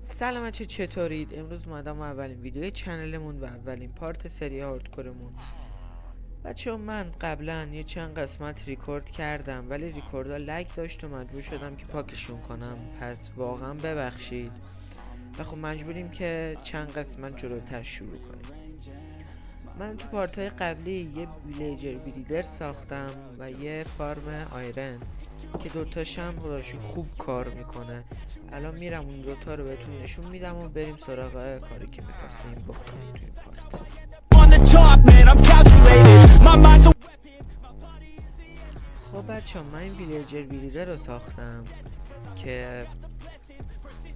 سلام بچه، چطورید؟ امروز اومدم اولین ویدیو چنلمون و اولین پارت سری هاردکورمون. بچه من قبلا یه چند قسمت ریکورد کردم ولی ریکوردها لگ داشت و مجبور شدم که پاکشون کنم، پس واقعا ببخشید و خب مجبوریم که چند قسمت جلوتر شروع کنیم. من تو پارتای قبلی یه ویلیجر بریدر ساختم و یه فارم آیرن که دوتاشم خداشو خوب کار میکنه. الان میرم اون دوتا رو بهتون نشون میدم و بریم سراغ کاری که میخواستیم بکنیم توی پارت. خب بچه من این ویلیجر بریدر رو ساختم که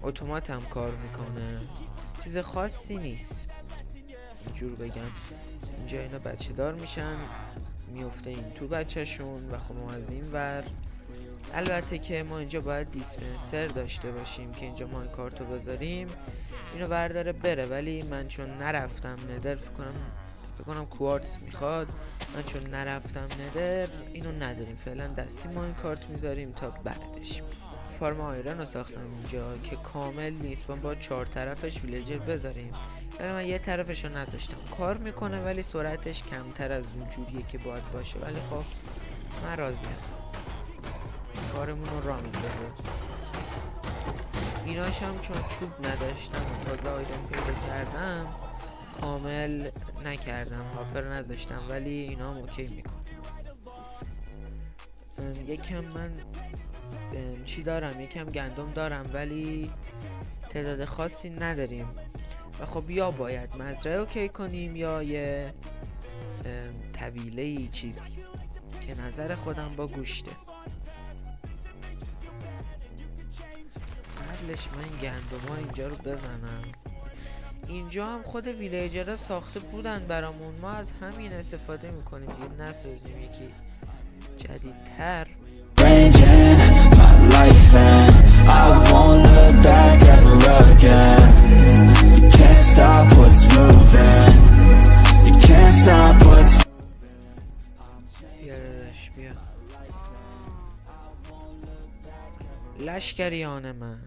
اتومات هم کار میکنه، چیز خاصی نیست. اینجور بگم اینجا اینا بچه دار میشن، میفته این تو بچهشون و خب ما از این ور. البته که ما اینجا باید دیسپنسر داشته باشیم که اینجا ما این کارتو بذاریم اینو برداره بره، ولی من چون نرفتم ندر فکر کنم کوارتز میخواد، من چون نرفتم ندر اینو نداریم فعلا، دستی ما این کارت میذاریم تا بعدش. فارم آیرن رو ساختم اینجا که کامل نیست، با 4 طرفش ویلیجر بذاریم، ولی من یه طرفش رو نذاشتم. کار میکنه ولی سرعتش کمتر از اون جوریه که باید باشه، ولی خب من راضیم، کارمون رو راه میندازه. ایناش هم چون چوب نداشتم و تازه آیرن پیدا کردم کامل نکردم، هاپر نذاشتم، ولی اینا هم اوکی میکنه. یکم من چی دارم، یکم گندم دارم ولی تعداد خاصی نداریم و خب یا باید مزرعه اوکی کنیم یا یه طویله چیزی که نظر خودم با گوشته. قبلش من گندم ها اینجا رو بزنم. اینجا هم خود ویلیجرها ساخته بودن برامون، ما از همین استفاده میکنیم دیگه، نسازیم یکی جدیدتر. بیا لشکریان من.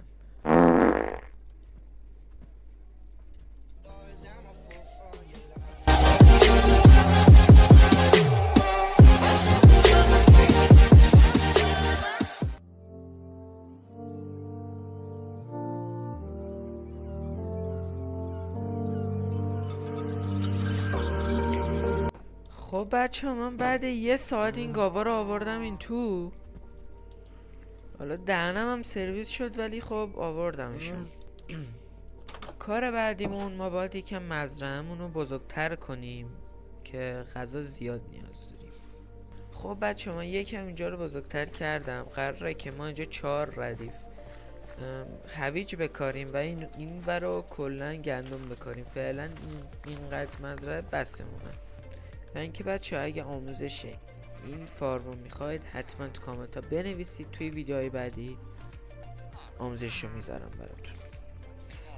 خب بچه من بعد یه ساعت این گاوا رو آوردم این تو، حالا دهنم هم سرویس شد ولی خب آوردمشون. کار بعدیمون ما باید یکم مزرعه‌مون رو بزرگتر کنیم که غذا زیاد نیاز داریم. خب بچه من یکم اینجا رو بزرگتر کردم، قراره که ما اینجا 4 ردیف هویج بکاریم و این برا کلا گندم بکاریم. فعلا اینقدر مزرعه بسمونه. و اینکه بچه اگه آموزش این فارمو میخواید حتما تو کامنت ها بنویسید، توی ویدیوهای بعدی آموزش رو میذارم براتون.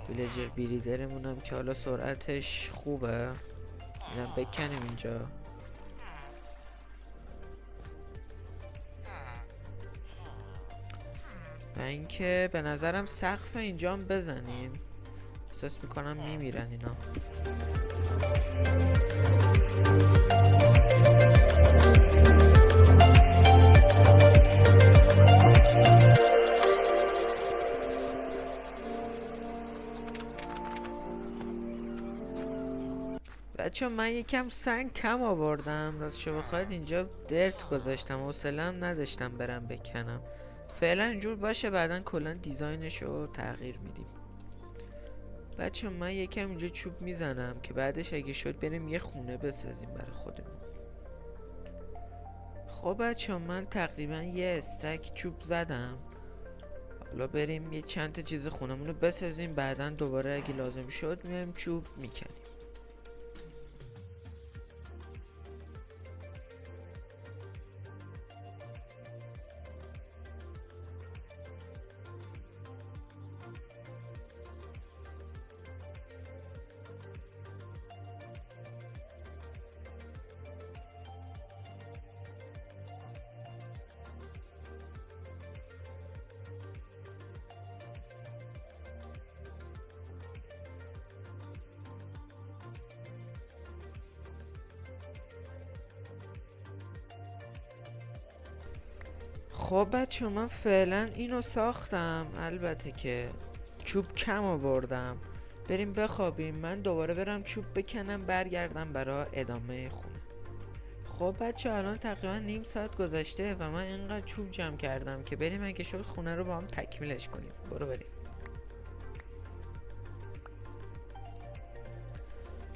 ویلیجر بریدرمون هم که حالا سرعتش خوبه، اینم بکنیم اینجا. و اینکه به نظرم سقف اینجا هم بزنیم، احساس میکنم میمیرن اینا. بچه من یکم سنگ کم آوردم، راستشو بخواید اینجا درت گذاشتم، حوصله‌ام نداشتم برم بکنم. فعلا اینجور باشه، بعدا کلا دیزاینش رو تغییر میدیم. بچه من یکم اینجا چوب میزنم که بعدش اگه شد بریم یه خونه بسازیم برای خودمون. خب بچه من تقریبا یه استک چوب زدم، حالا بریم یه چند تا چیز خونمون رو بسازیم، بعدا دوباره اگه لازم شد میایم چوب میکنیم. خب بچه من فعلا اینو ساختم، البته که چوب کم آوردم. بریم بخوابیم، من دوباره برم چوب بکنم برگردم برای ادامه خونه. خب بچه الان تقریبا نیم ساعت گذشته و من اینقدر چوب جمع کردم که بریم اگه شد خونه رو با هم تکمیلش کنیم. برو بریم.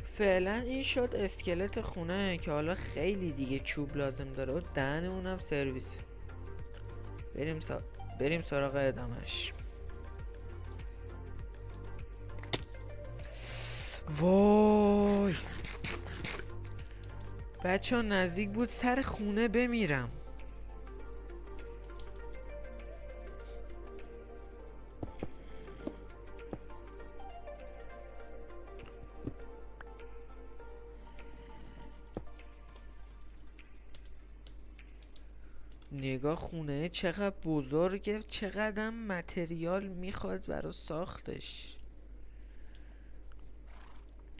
فعلا این شد اسکلت خونه که حالا خیلی دیگه چوب لازم داره و دهن اونم سرویسه. بریم سراغ ادامش. وای بچه ها نزدیک بود سر خونه بمیرم. نگاه خونه چقدر بزرگه، چقدر متریال میخواد برای ساختش،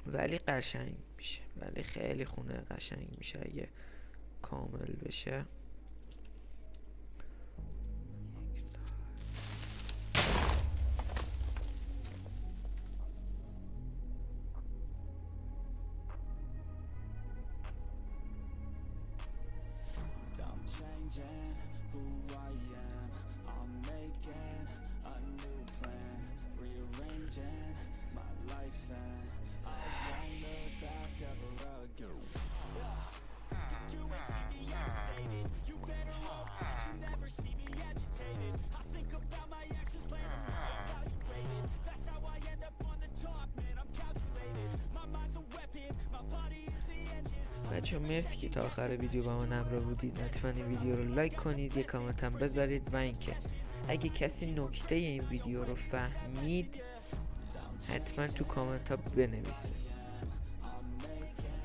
ولی قشنگ میشه، ولی خیلی خونه قشنگ میشه اگه کامل بشه. بچه مرسی که تا آخر ویدیو با من همراه بودید. حتما این ویدیو رو لایک کنید، یه کامنت هم بذارید و اینکه اگه کسی نکته این ویدیو رو فهمید حتما تو کامنت ها بنویسه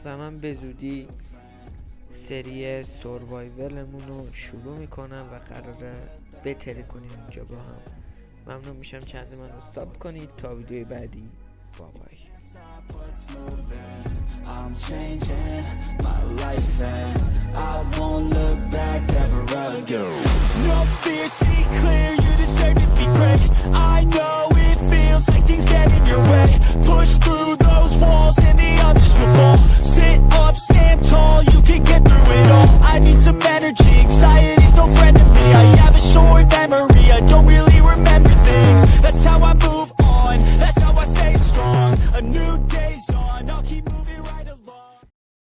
و من به زودی سری سروایولمون رو شروع میکنم و قراره بتره کنیم اینجا با هم. ممنون میشم چند من رو ساب کنید تا ویدیوی بعدی. بابای. I'm changing my life and I won't look back ever again. No fear, see clear, you deserve to be great. I know it feels like things get in your way. Push through those walls and the others will fall. Sit up, stand tall, you can get through it all. I need some energy, anxiety's no friend to me. I have a short memory, I don't really remember things. That's how I move on, that's how I stay strong. A new